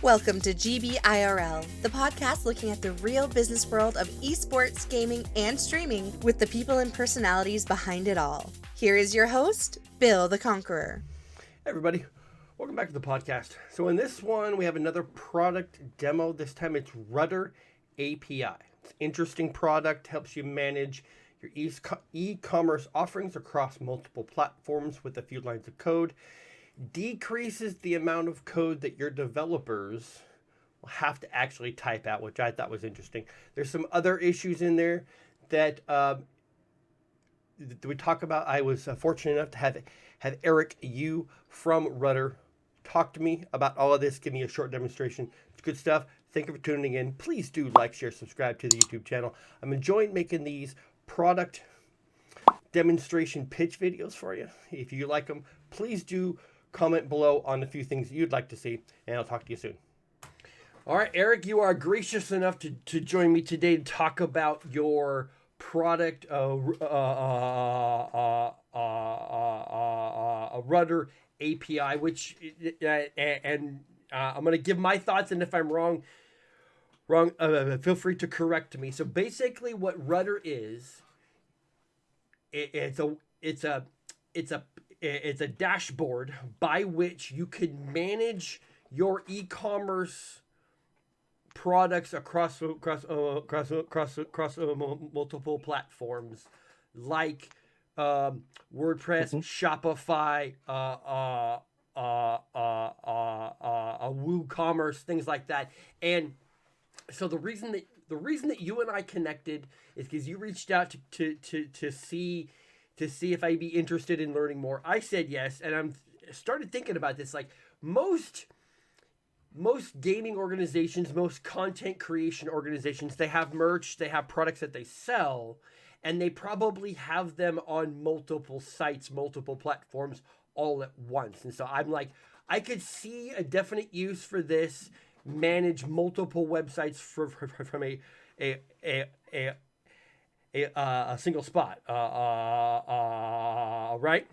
Welcome to GBIRL, the podcast looking at the real business world of esports, gaming, and streaming with the people and personalities behind it all. Here is your host, Bill the Conqueror. Hey everybody, welcome back to the podcast. So in this one, we have another product demo. This time it's RutterAPI. It's an interesting product, helps you manage your e-commerce offerings across multiple platforms with a few lines of code. Decreases the amount of code that your developers will have to actually type out, which I thought was interesting. There's some other issues in there that we talk about. I was fortunate enough to have Eric Yu from Rutter talk to me about all of this, give me a short demonstration. It's good stuff. Thank you for tuning in. Please do like, share, subscribe to the YouTube channel. I'm enjoying making these product demonstration pitch videos for you. If you like them, please do comment below on a few things you'd like to see, and I'll talk to you soon. All right, Eric, you are gracious enough to join me today to talk about your product, Rutter API, which, and I'm going to give my thoughts, and if I'm wrong, feel free to correct me. So basically, what Rutter is, it's a dashboard by which you can manage your e-commerce products across multiple platforms, like WordPress, Shopify, WooCommerce, things like that. And so the reason that you and I connected is because you reached out to see if I'd be interested in learning more. I said yes, and I'm started thinking about this. Like most gaming organizations, most content creation organizations, they have merch, they have products that they sell, and they probably have them on multiple sites, multiple platforms all at once. And so I'm like, I could see a definite use for this. Manage multiple websites from a single spot, right?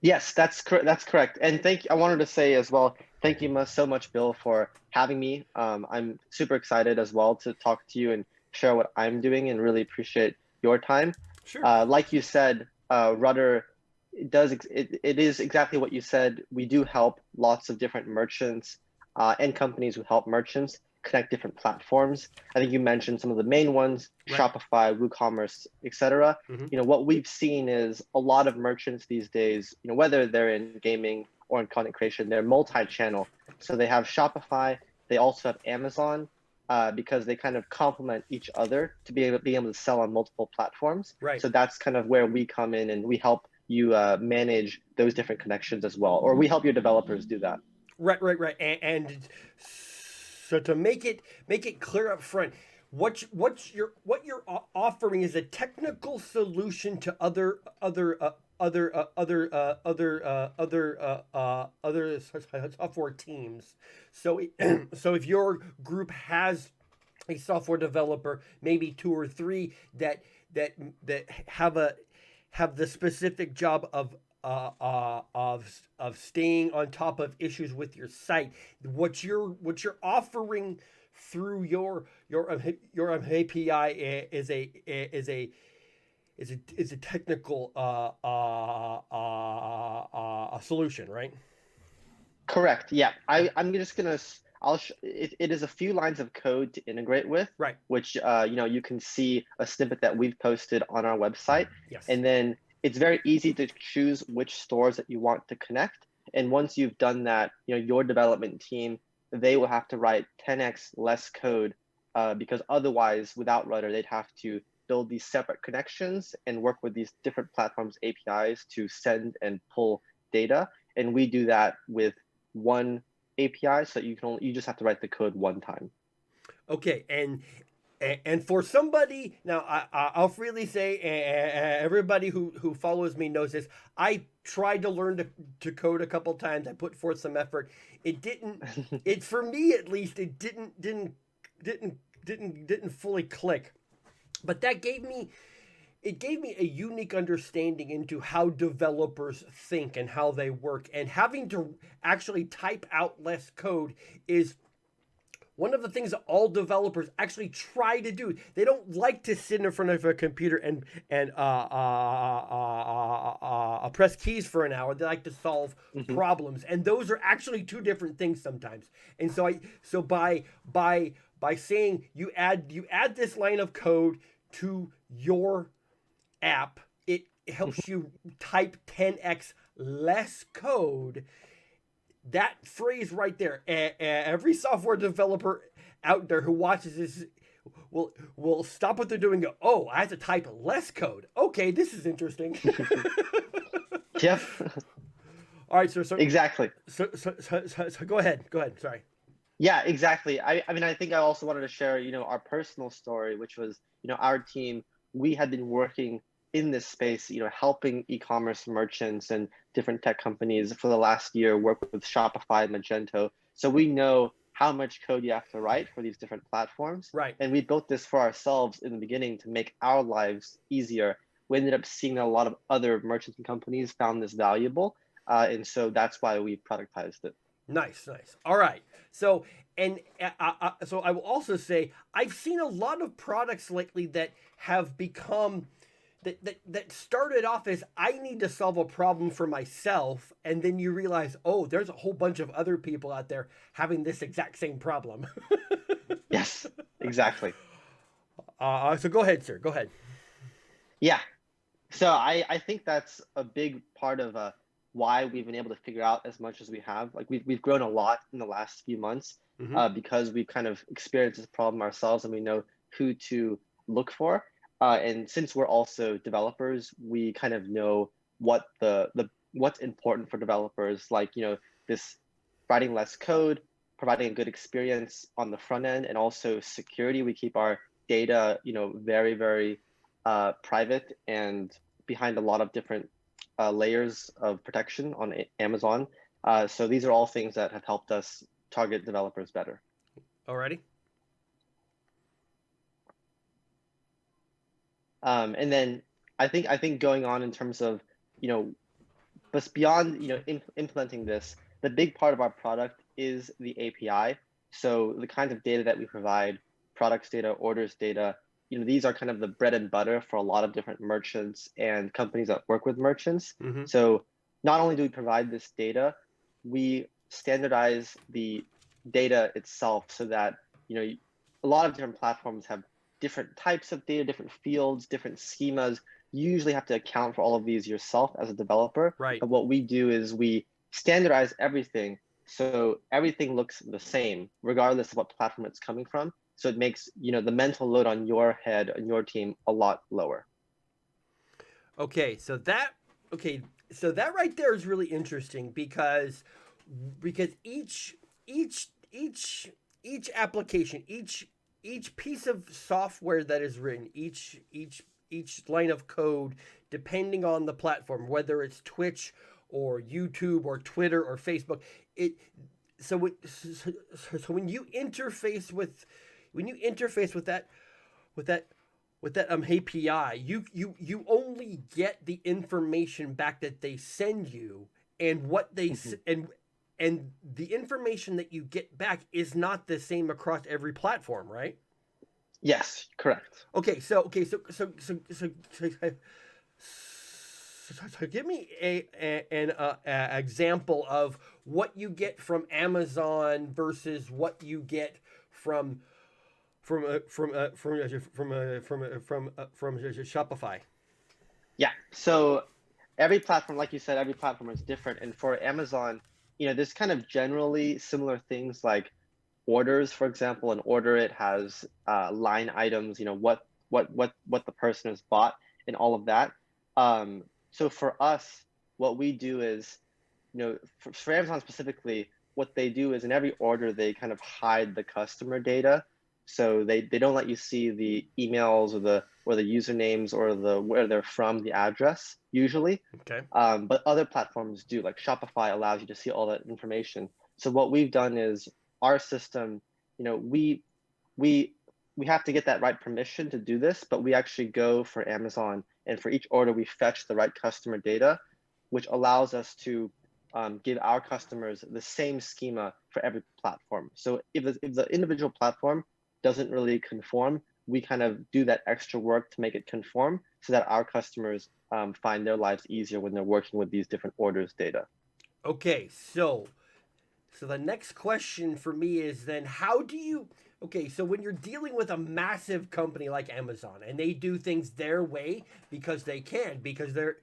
Yes, that's correct. That's correct. And I wanted to say as well, thank you so much, Bill, for having me. I'm super excited as well to talk to you and share what I'm doing, and really appreciate your time. Sure. Like you said, Rutter it is exactly what you said. We do help lots of different merchants and companies who help merchants connect different platforms. I think you mentioned some of the main ones, right. Shopify, WooCommerce, etc. Mm-hmm. What we've seen is a lot of merchants these days, whether they're in gaming or in content creation, they're multi-channel. So they have Shopify, they also have Amazon, because they kind of complement each other to be able to sell on multiple platforms. Right. So that's kind of where we come in, and we help you manage those different connections as well, or we help your developers do that. Right. And so to make it clear up front, what you're offering is a technical solution to other software teams. So if your group has a software developer, maybe 2 or 3 that have the specific job of staying on top of issues with your site, what you're offering through your API is a technical solution, right? Correct. Yeah, I'm just gonna. It is a few lines of code to integrate with, right? Which you can see a snippet that we've posted on our website. Yes. And then it's very easy to choose which stores that you want to connect. And once you've done that, your development team, they will have to write 10x less code, because otherwise, without Rutter, they'd have to build these separate connections and work with these different platforms' APIs to send and pull data. And we do that with one API, so you just have to write the code one time. Okay, and for somebody, now I'll freely say, everybody who follows me knows this, I tried to learn to code a couple times. I put forth some effort. It for me at least, it didn't fully click. But that gave me it gave me a unique understanding into how developers think and how they work. And having to actually type out less code is one of the things that all developers actually try to do. They don't like to sit in front of a computer and press keys for an hour. They like to solve Hmm. problems, and those are actually two different things sometimes. And so by saying you add this line of code to your app, it helps you type 10x less code. That phrase right there, every software developer out there who watches this will stop what they're doing and go, oh, I have to type less code. Okay, this is interesting. Yep. All right, sir. So, Exactly. so go ahead. Go ahead. Sorry. Yeah, exactly. I mean, I think I also wanted to share, our personal story, which was, our team, we had been working in this space, helping e-commerce merchants and different tech companies for the last year, work with Shopify, Magento. So we know how much code you have to write for these different platforms. Right. And we built this for ourselves in the beginning to make our lives easier. We ended up seeing that a lot of other merchants and companies found this valuable. And so that's why we productized it. Nice. All right. So so I will also say I've seen a lot of products lately that have become that started off as I need to solve a problem for myself, and then you realize, oh, there's a whole bunch of other people out there having this exact same problem. Yes, exactly. So go ahead, sir. Go ahead. Yeah. So I think that's a big part of why we've been able to figure out as much as we have. Like we've grown a lot in the last few months Mm-hmm. because we've kind of experienced this problem ourselves and we know who to look for. And since we're also developers, we kind of know what what's important for developers, like this writing less code, providing a good experience on the front end, and also security. We keep our data, very, very private and behind a lot of different layers of protection on Amazon. So these are all things that have helped us target developers better. Alrighty. And then I think going on in terms of but beyond implementing this, the big part of our product is the API. So the kinds of data that we provide, products data, orders data, these are kind of the bread and butter for a lot of different merchants and companies that work with merchants. Mm-hmm. So not only do we provide this data, we standardize the data itself so that a lot of different platforms have different types of data, different fields, different schemas. You usually have to account for all of these yourself as a developer. Right. But what we do is we standardize everything so everything looks the same, regardless of what platform it's coming from. So it makes the mental load on your head and your team a lot lower. Okay, so that right there is really interesting because each application, each piece of software that is written, each line of code, depending on the platform, whether it's Twitch or YouTube or Twitter or Facebook, so when you interface with that API, you only get the information back that they send you, and what they and the information that you get back is not the same across every platform, right? Yes, correct. Okay, so give me an example of what you get from Amazon versus what you get from Shopify. Yeah. So every platform, like you said, every platform is different. And for Amazon, there's kind of generally similar things like orders. For example, an order, it has line items, what the person has bought and all of that. So for us, what we do is, for Amazon specifically, what they do is in every order they kind of hide the customer data. So they don't let you see the emails or the usernames or where they're from, the address usually. Okay. But other platforms do, like Shopify allows you to see all that information. So what we've done is our system, we we have to get that right permission to do this, but we actually go for Amazon, and for each order we fetch the right customer data, which allows us to give our customers the same schema for every platform. So if the individual platform doesn't really conform, we kind of do that extra work to make it conform so that our customers find their lives easier when they're working with these different orders data. Okay, so the next question for me is then how do you okay, so when you're dealing with a massive company like Amazon and they do things their way because they can, because they're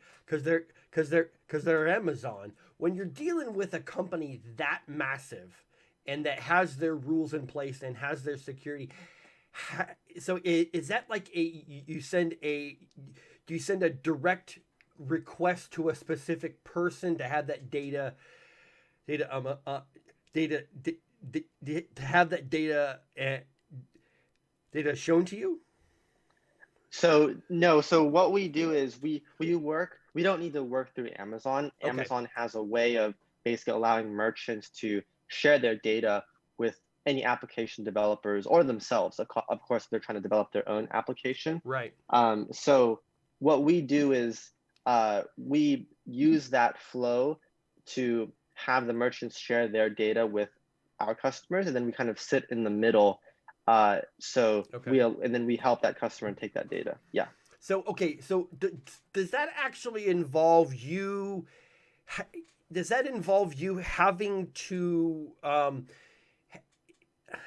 Amazon, when you're dealing with a company that massive and that has their rules in place and has their security, so is that like you send a do you send a direct request to a specific person to have that data data to have that data shown to you? So no, so what we do is we don't need to work through Amazon. Okay. Amazon has a way of basically allowing merchants to share their data with any application developers or themselves. Of course, they're trying to develop their own application. Right. So what we do is we use that flow to have the merchants share their data with our customers, and then we kind of sit in the middle. Okay. And then we help that customer and take that data. Yeah. So okay, so does that actually involve you? Does that involve you having to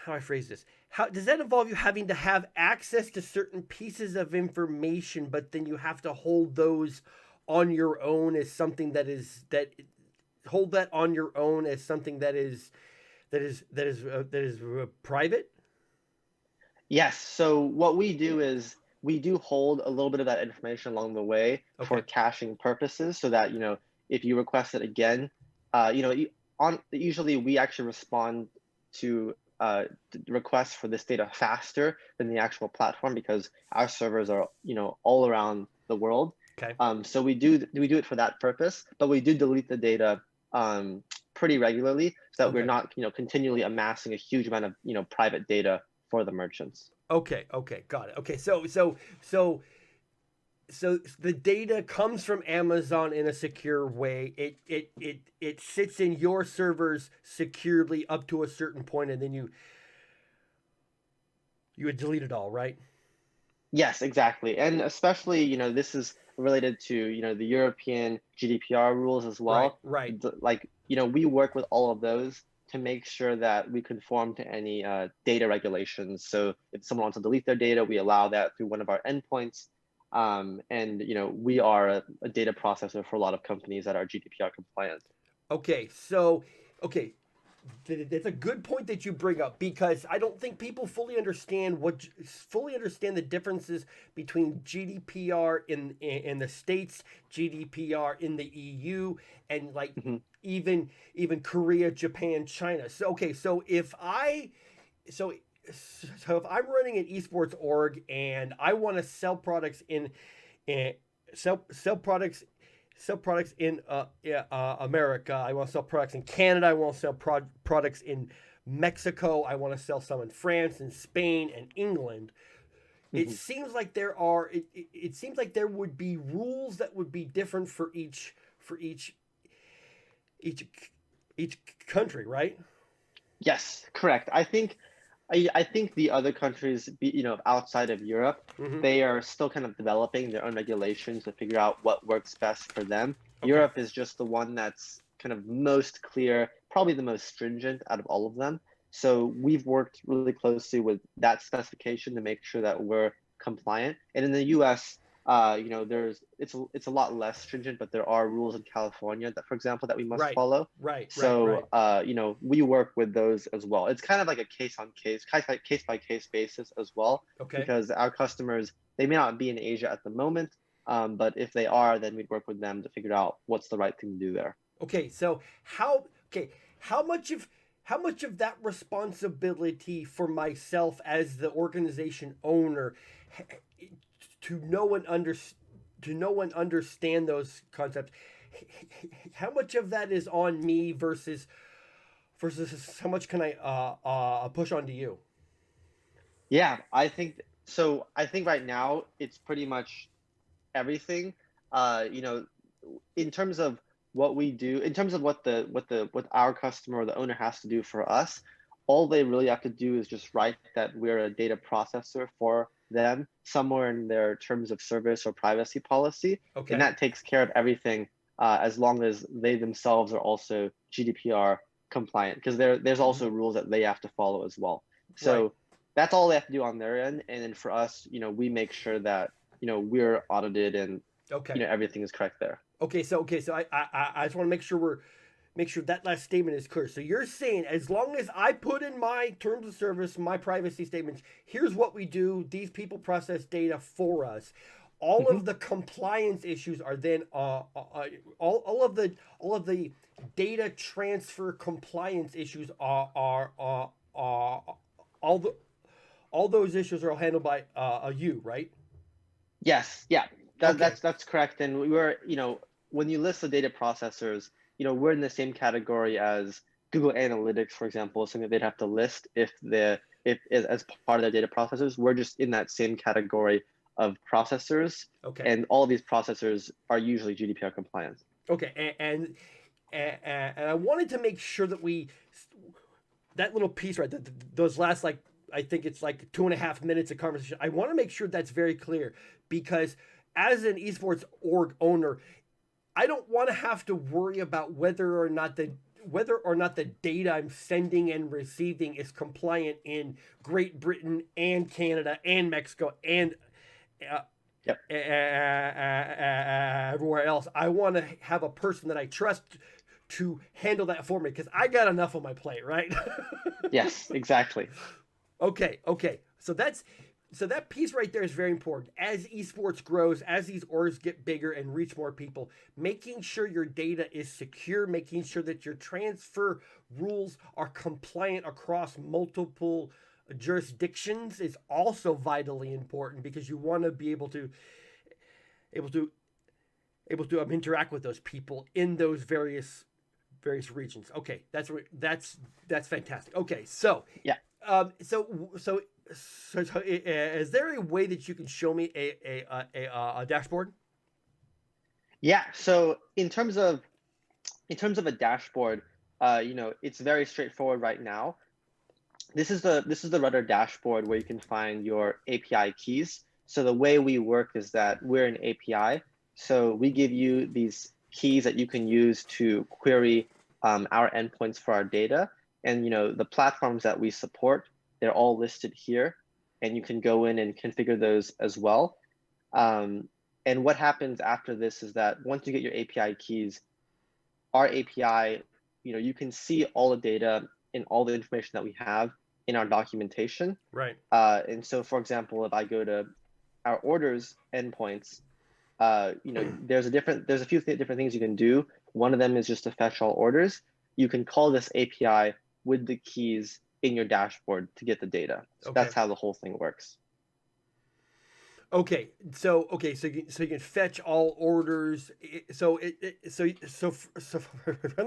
how I phrase this? How does that involve you having to have access to certain pieces of information, but then you have to hold those on your own as something that hold that on your own as something that is private? Yes. So what we do is we do hold a little bit of that information along the way for Okay. caching purposes, so that if you request it again, usually we actually respond to requests for this data faster than the actual platform because our servers are all around the world. Okay. So we do it for that purpose, but we do delete the data pretty regularly so that we're not continually amassing a huge amount of private data for the merchants. Okay, got it. Okay, so the data comes from Amazon in a secure way. It sits in your servers securely up to a certain point, and then you would delete it all, right? Yes, exactly. And especially, this is related to, the European GDPR rules as well. Right. We work with all of those to make sure that we conform to any data regulations. So if someone wants to delete their data, we allow that through one of our endpoints. And we are a data processor for a lot of companies that are GDPR compliant. Okay, that's a good point that you bring up because I don't think people fully understand the differences between GDPR in the States, GDPR in the EU, and even Korea, Japan, China. So if I'm running an esports org and I want to sell products sell products in America. I want to sell products in Canada. I want to sell products in Mexico. I want to sell some in France and Spain and England. It seems like it seems like there would be rules that would be different for each country, right? Yes, correct. I think the other countries, outside of Europe, they are still kind of developing their own regulations to figure out what works best for them. Okay. Europe is just the one that's kind of most clear, probably the most stringent out of all of them. So we've worked really closely with that specification to make sure that we're compliant. And in the US, it's a lot less stringent, but there are rules in California that, for example, that we must follow. Right. We work with those as well. It's kind of like a case by case basis as well. Okay. Because our customers, they may not be in Asia at the moment, but if they are, then we'd work with them to figure out what's the right thing to do there. Okay. So how much of that responsibility for myself as the organization owner to know and understand those concepts, how much of that is on me versus how much can I push onto you? Yeah, I think so. I think right now it's pretty much everything. You know, in terms of what we do, in terms of what our customer or the owner has to do for us, all they really have to do is just write that we're a data processor for them somewhere in their terms of service or privacy policy, and Okay. that takes care of everything. As long as they themselves are also GDPR compliant, because there's Mhm. also rules that they have to follow as well. Right. So that's all they have to do on their end, and then for us, we make sure that we're audited and Okay. everything is correct there. So I just want to make sure that last statement is clear. So you're saying as long as I put in my terms of service, my privacy statements, here's what we do. These people process data for us. All Hmm. of the compliance issues are then all of the data transfer compliance issues are all the all those issues are handled by you, right? Yes, yeah, Okay. that's correct. And we were, when you list the data processors, we're in the same category as Google Analytics, for example, something that they'd have to list if as part of their data processors. We're just in that same category of processors, Okay. and all of these processors are usually GDPR compliant. Okay. And I wanted to make sure that we that little piece right, those last like I think it's like 2.5 minutes of conversation. I want to make sure that's very clear because as an esports org owner, I don't want to have to worry about whether or not the data I'm sending and receiving is compliant in Great Britain and Canada and Mexico and uh, Yep. everywhere else. I want to have a person that I trust to handle that for me because I got enough on my plate, right? Yes, exactly. Okay. So that piece right there is very important. As esports grows, as these orgs get bigger and reach more people, making sure your data is secure, making sure that your transfer rules are compliant across multiple jurisdictions is also vitally important because you want to be able to interact with those people in those various regions. Okay, that's fantastic. Okay, Yeah. um, so so is there a way that you can show me a dashboard? Yeah. So in terms of a dashboard, it's very straightforward right now. This is the Rudder dashboard where you can find your API keys. So the way we work is that we're an API. So we give you these keys that you can use to query our endpoints for our data. And the platforms that we support, they're all listed here. And you can go in and configure those as well. Um, and what happens after this is that once you get your API keys, our API, you can see all the data and all the information that we have in our documentation. Right. And so, for example, if I go to our orders endpoints, there's a few different things you can do. One of them is just to fetch all orders. You can call this API with the keys in your dashboard to get the data. So Okay. that's how the whole thing works. So you can fetch all orders. So from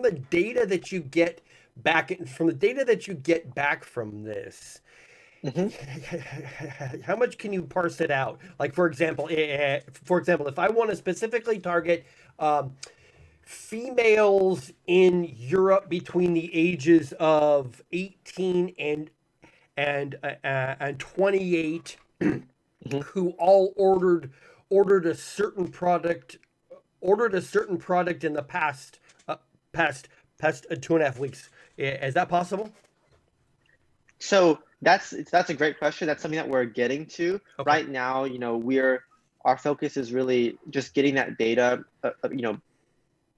the data that you get from the data that you get back from this, Hmm. how much can you parse it out? Like for example, if I want to specifically target females in Europe between the ages of 18 and 28 Hmm. who all ordered a certain product in the past past 2.5 weeks. Is that possible? So that's a great question. That's something that we're getting to Okay. right now. Our focus is really just getting that data,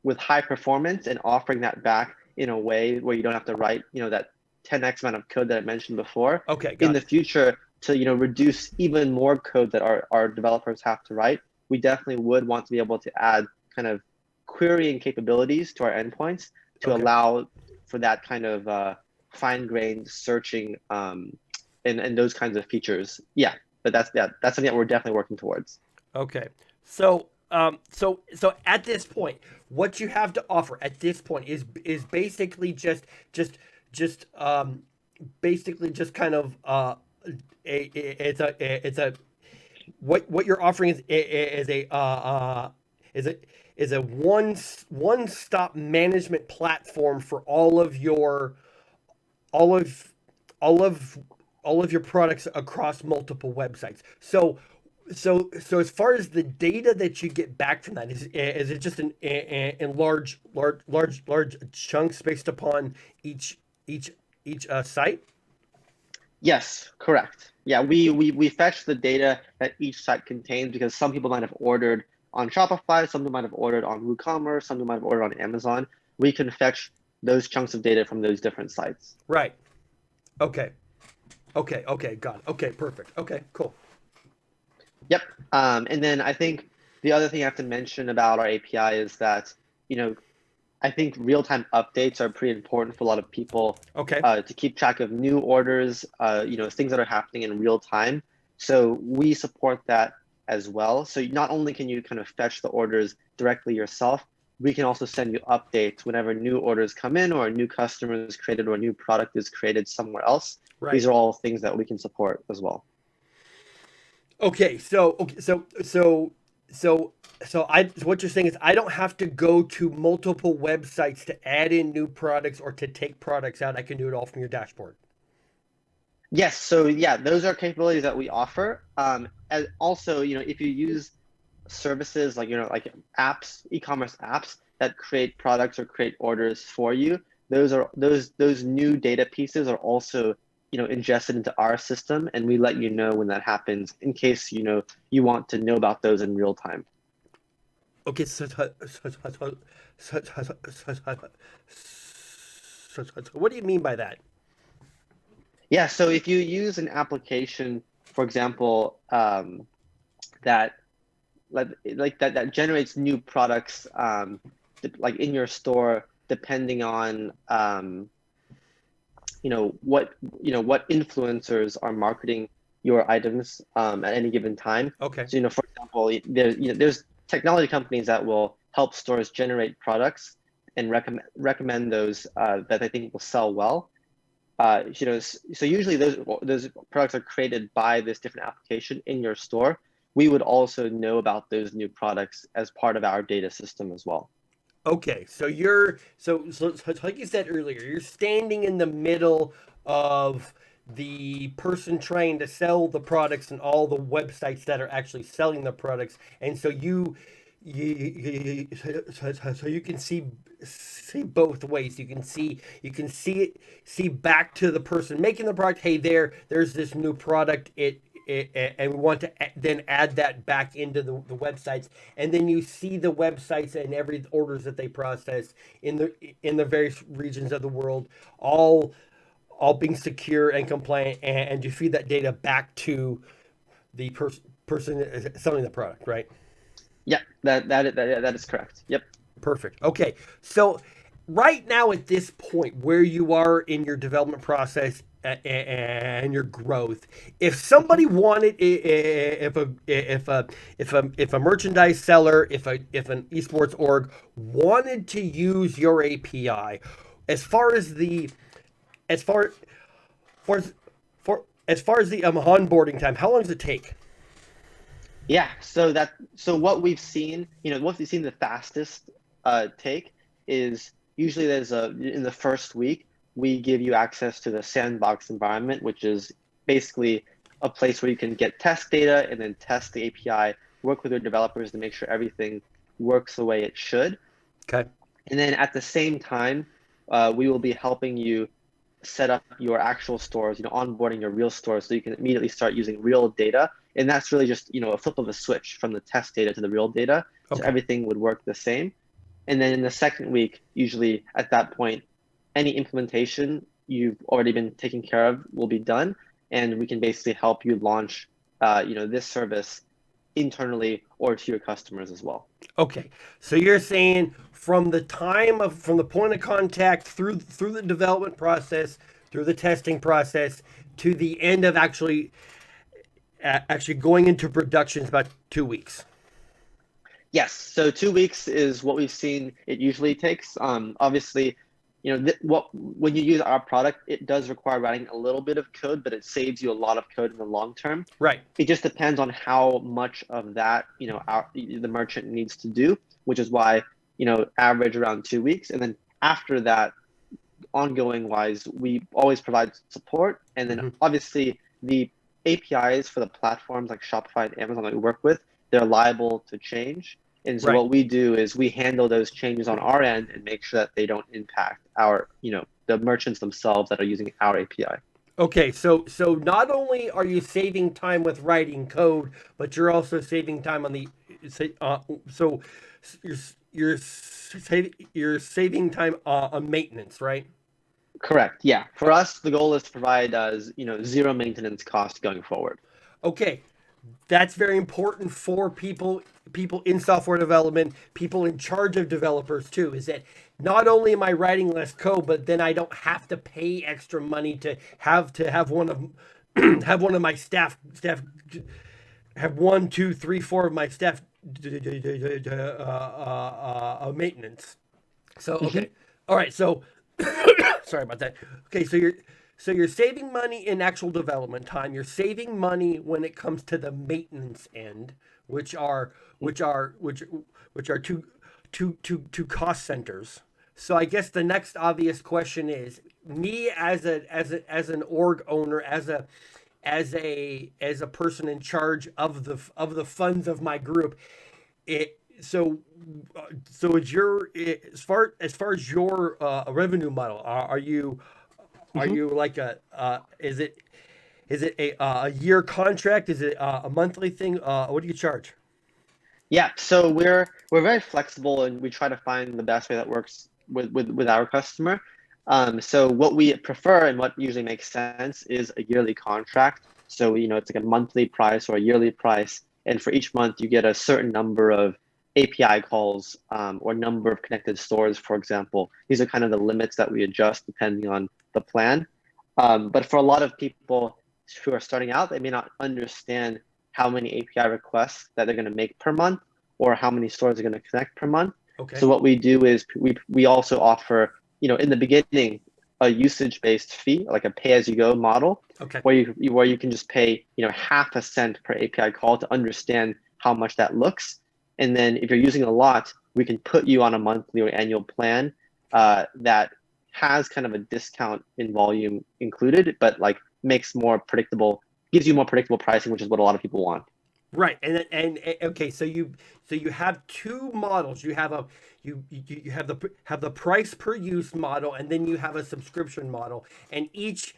with high performance and offering that back in a way where you don't have to write, that 10x amount of code that I mentioned before. Okay. In Got the it. future, to reduce even more code that our developers have to write, we definitely would want to be able to add kind of querying capabilities to our endpoints to Okay. allow for that kind of fine-grained searching, and those kinds of features. Yeah, but that's something that we're definitely working towards. Okay. So at this point, what you have to offer at this point is basically just basically just kind of it's a what you're offering is a is a is a one stop management platform for all of all of all of your products across multiple websites. So as far as the data that you get back from that, is it just in large chunks based upon each each each site? Yes, correct. Yeah, we fetch the data that each site contains because some people might have ordered on Shopify, some people might have ordered on WooCommerce, some people might have ordered on Amazon. We can fetch those chunks of data from those different sites. Right. Okay. Okay. Got it. Okay. Perfect. Okay. Cool. Yep. And then I think the other thing I have to mention about our API is that, you know, I think real-time updates are pretty important for a lot of people Okay. to keep track of new orders, things that are happening in real time. So we support that as well. So not only can you kind of fetch the orders directly yourself, we can also send you updates whenever new orders come in or a new customer is created or a new product is created somewhere else. These Right. are all things that we can support as well. So what you're saying is I don't have to go to multiple websites to add in new products or to take products out. I can do it all from your dashboard. Yes, so yeah, those are capabilities that we offer. And also, if you use services like apps, e-commerce apps that create products or create orders for you, those new data pieces are also ingested into our system, and we let you know when that happens in case you want to know about those in real time. Okay. What do you mean by that? Yeah, so if you use an application, for example, that that generates new products, like in your store, depending on what influencers are marketing your items at any given time. Okay. So for example, there's technology companies that will help stores generate products and recommend those that they think will sell well. So usually those products are created by this different application in your store. We would also know about those new products as part of our data system as well. Okay, so so like you said earlier, you're standing in the middle of the person trying to sell the products and all the websites that are actually selling the products, and so so you can see both ways. You can see it see back to the person making the product. Hey, there's this new product. And we want to then add that back into the websites, and then you see the websites and every orders that they process in the various regions of the world, all being secure and compliant, and you feed that data back to the person selling the product, right? Yeah, that is correct. Yep. Perfect. Okay. So right now at this point where you are in your development process and your growth, if somebody wanted, if a merchandise seller, if an esports org wanted to use your API, as far as the as far for as far as the onboarding time, how long does it take? Yeah, so what we've seen the fastest take is usually in the first week we give you access to the sandbox environment, which is basically a place where you can get test data and then test the API, work with your developers to make sure everything works the way it should. Okay. And then at the same time, we will be helping you set up your actual stores, onboarding your real stores so you can immediately start using real data. And that's really just, a flip of a switch from the test data to the real data. So Okay. everything would work the same. And then in the second week, usually at that point, any implementation you've already been taking care of will be done. And we can basically help you launch, this service internally or to your customers as well. Okay, so you're saying from the point of contact through the development process, through the testing process, to the end of actually going into production is about 2 weeks. Yes, so 2 weeks is what we've seen it usually takes. Obviously, when you use our product, it does require writing a little bit of code, but it saves you a lot of code in the long term. Right. It just depends on how much of that, the merchant needs to do, which is why, average around 2 weeks. And then after that, ongoing wise, we always provide support. And then obviously the APIs for the platforms like Shopify and Amazon that we work with, they're liable to change. And so what we do is we handle those changes on our end and make sure that they don't impact our, the merchants themselves that are using our API. Okay, so not only are you saving time with writing code, but you're also saving time on the so you're saving time on maintenance, right? Correct. Yeah. For us, the goal is to provide zero maintenance cost going forward. Okay, that's very important for people in software development, people in charge of developers too, is that not only am I writing less code, but then I don't have to pay extra money to have one of have one of my staff have 1, 2, 3, 4 of my staff maintenance. So okay. All right, so sorry about that. Okay, so you're saving money in actual development time. You're saving money when it comes to the maintenance end, which are two cost centers. So I guess the next obvious question is, me as an org owner, as a person in charge of the funds of my group, so is your as far as your revenue model, are you like is it a year contract? Is it a monthly thing? What do you charge? Yeah, so we're very flexible, and we try to find the best way that works with our customer. So what we prefer and what usually makes sense is a yearly contract. So it's like a monthly price or a yearly price, and for each month you get a certain number of API calls or number of connected stores, for example. These are kind of the limits that we adjust depending on the plan. But for a lot of people who are starting out, they may not understand how many API requests that they're going to make per month or how many stores are going to connect per month. Okay. So what we do is we also offer, in the beginning, a usage-based fee, like a pay-as-you-go model, Okay. where you can just pay, half a cent per API call to understand how much that looks. And then if you're using a lot, we can put you on a monthly or annual plan that has kind of a discount in volume included, but like gives you more predictable pricing, which is what a lot of people want. Right, and okay, so you have two models. You have the price per use model, and then you have a subscription model, and each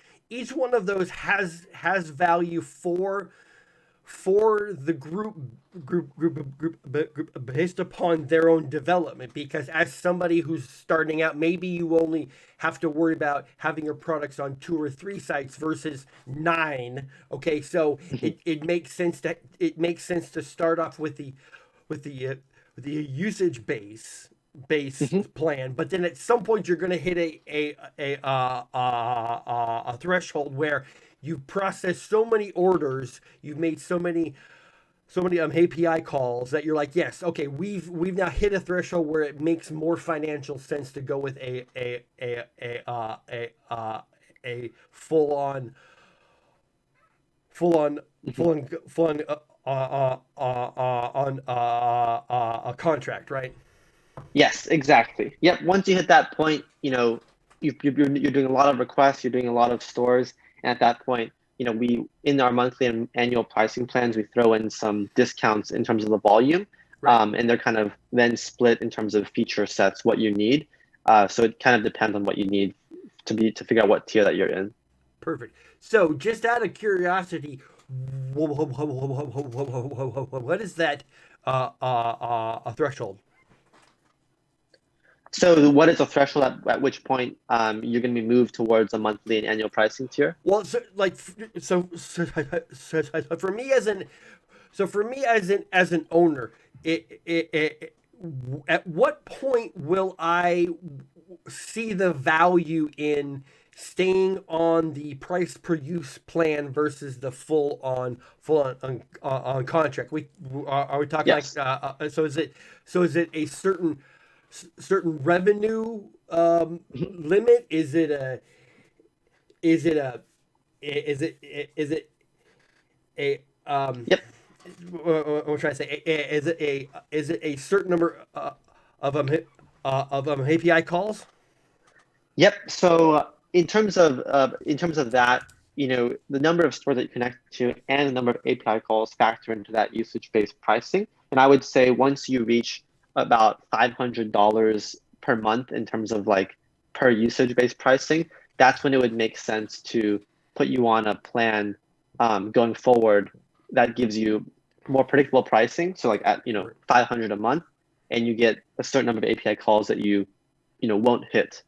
one of those has value for the group based upon their own development. Because as somebody who's starting out, maybe you only have to worry about having your products on 2 or 3 sites versus 9. Okay, so it makes sense to start off with the usage base plan, but then at some point you're going to hit a threshold where you've processed so many orders, you've made so many API calls that you're like, yes, okay, we've now hit a threshold where it makes more financial sense to go with a full on a contract, right? Yes, exactly. Yep. Once you hit that point, you're doing a lot of requests, you're doing a lot of stores, and at that point, we in our monthly and annual pricing plans, we throw in some discounts in terms of the volume, Right. and they're kind of then split in terms of feature sets, what you need. So it kind of depends on what you need to figure out what tier that you're in. Perfect. So, just out of curiosity, what is that a threshold? So what is the threshold at which point you're going to be moved towards a monthly and annual pricing tier? Well, so for me as an owner, at what point will I see the value in staying on the price per use plan versus the full on contract? Are we talking Yes. like so is it a certain certain revenue limit? Is it a is it a is it a Yep. what I'm trying to say? Is it a certain number of API calls? Yep. So in terms of that, the number of stores that you connect to and the number of API calls factor into that usage-based pricing. And I would say once you reach about $500 per month in terms of like per usage-based pricing, that's when it would make sense to put you on a plan going forward that gives you more predictable pricing. So like at 500 a month, and you get a certain number of API calls that you won't hit.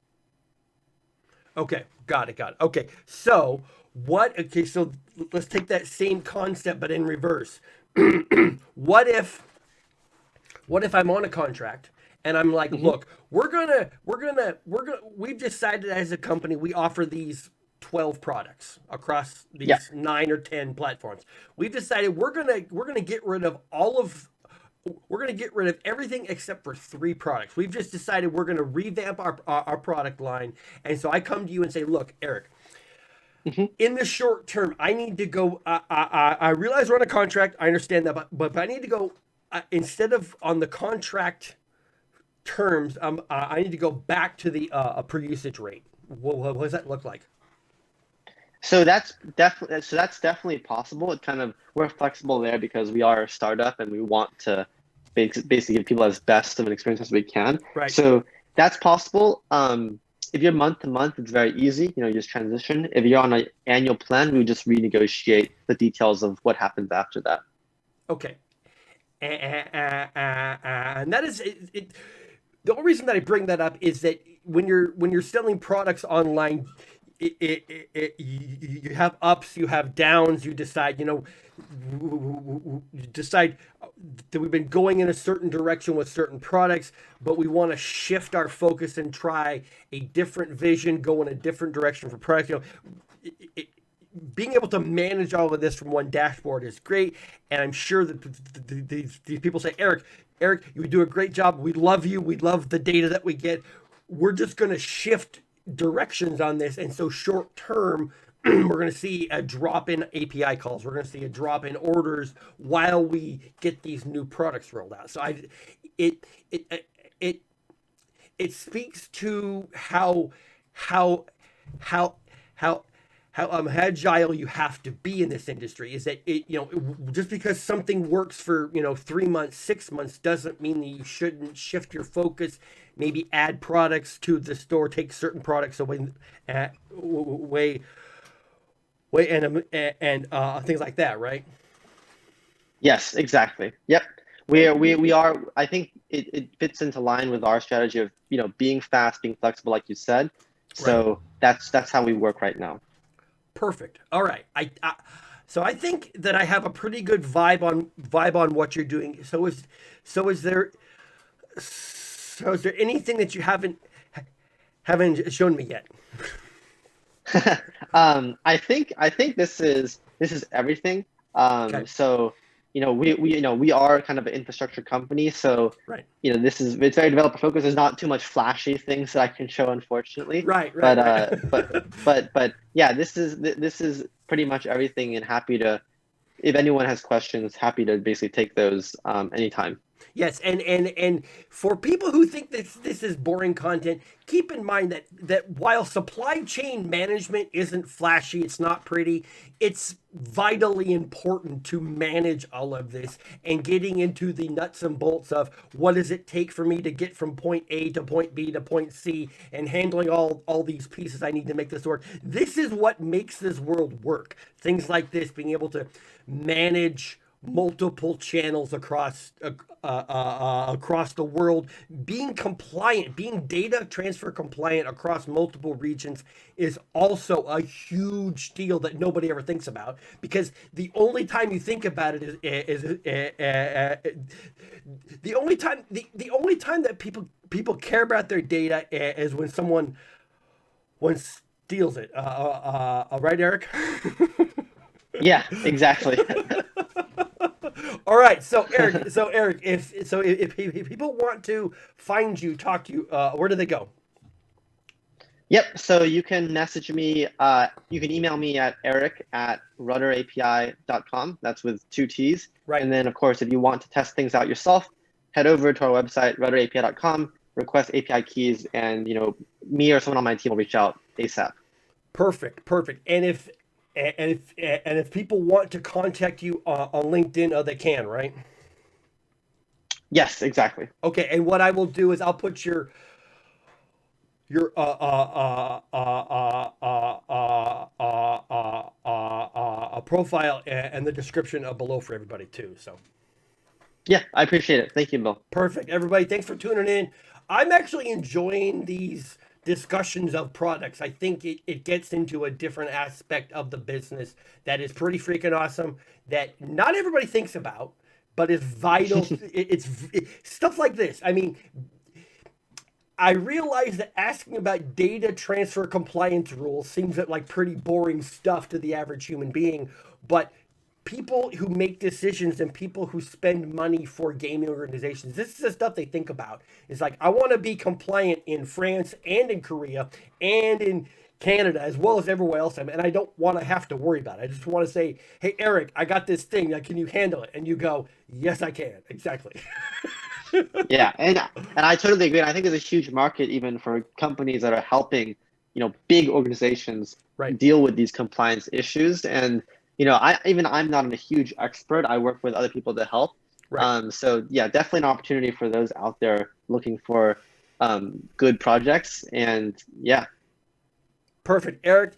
Okay, got it. Okay, so what? Okay, so let's take that same concept but in reverse. what if I'm on a contract and I'm like, look, we've decided as a company we offer these 12 products across these Yeah. 9 or 10 platforms. We've decided we're gonna get rid of everything except for 3 products. We've just decided we're going to revamp our product line. And so I come to you and say, look, Eric, in the short term, I need to go. I realize we're on a contract. I understand that, but I need to go instead of on the contract terms. I need to go back to the per usage rate. What does that look like? So that's definitely possible. It kind of we're flexible there because we are a startup and we want to basically give people as best of an experience as we can. Right. So that's possible. If you're month to month, it's very easy. You just transition. If you're on an annual plan, we would just renegotiate the details of what happens after that. Okay. And that is it. The only reason that I bring that up is that when you're selling products online, you have ups, you have downs. You decide, that we've been going in a certain direction with certain products, but we want to shift our focus and try a different vision, go in a different direction for products. Being able to manage all of this from one dashboard is great, and I'm sure that these people say, Eric, you do a great job. We love you. We love the data that we get. We're just going to shift directions on this, and so short term, we're going to see a drop in API calls. We're going to see a drop in orders while we get these new products rolled out. So it speaks to how agile you have to be in this industry. Is that just because something works for 3 months, 6 months doesn't mean that you shouldn't shift your focus, maybe add products to the store, take certain products away and things like that, right? Yes, exactly. Yep. We are. I think it fits into line with our strategy of being fast, being flexible, like you said. So that's how we work right now. Perfect. All right. So I think that I have a pretty good vibe on what you're doing. So is there anything that you haven't shown me yet? I think this is everything. Okay. So we are kind of an infrastructure company. So Right. it's very developer focused. There's not too much flashy things that I can show, unfortunately. Right. But yeah, this is pretty much everything. And happy to, if anyone has questions, happy to basically take those anytime. Yes, and for people who think that this is boring content, keep in mind that while supply chain management isn't flashy, it's not pretty, it's vitally important to manage all of this and getting into the nuts and bolts of what does it take for me to get from point A to point B to point C and handling all these pieces I need to make this work. This is what makes this world work. Things like this, being able to manage multiple channels across the world, being compliant, being data transfer compliant across multiple regions is also a huge deal that nobody ever thinks about, because the only time you think about it is the only time that people care about their data is when someone steals it. Right, Eric? Yeah, exactly. All right, so Eric, if people want to find you, talk to you, where do they go? Yep. So you can message me. You can email me at eric@rutterapi.com. That's with 2 T's. Right. And then, of course, if you want to test things out yourself, head over to our website, RutterAPI.com, request API keys, and me or someone on my team will reach out ASAP. Perfect. And if people want to contact you on LinkedIn, they can, right? Yes, exactly. Okay. And what I will do is I'll put your profile and the description below for everybody too. So. Yeah, I appreciate it. Thank you, Bill. Perfect. Everybody, thanks for tuning in. I'm actually enjoying these discussions of products. I think it gets into a different aspect of the business that is pretty freaking awesome, that not everybody thinks about, but is vital. It's stuff like this. I mean, I realize that asking about data transfer compliance rules seems like pretty boring stuff to the average human being, but people who make decisions and people who spend money for gaming organizations, this is the stuff they think about. It's like, I want to be compliant in France and in Korea and in Canada as well as everywhere else, and I don't want to have to worry about it. I just want to say, hey, Eric, I got this thing. Can you handle it? And you go, yes, I can. Exactly. Yeah, and I totally agree. And I think there's a huge market even for companies that are helping, big organizations deal with these compliance issues. And I'm not a huge expert. I work with other people to help. Right. So yeah, definitely an opportunity for those out there looking for good projects. And yeah. Perfect. Eric,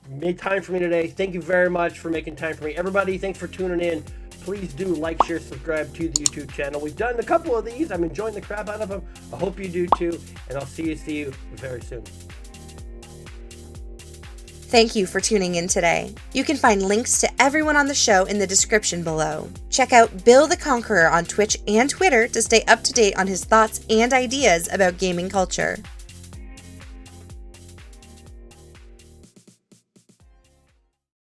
made time for me today. Thank you very much for making time for me. Everybody, thanks for tuning in. Please do like, share, subscribe to the YouTube channel. We've done a couple of these. I'm enjoying the crap out of them. I hope you do too. And I'll see you very soon. Thank you for tuning in today. You can find links to everyone on the show in the description below. Check out Bill the Conqueror on Twitch and Twitter to stay up to date on his thoughts and ideas about gaming culture.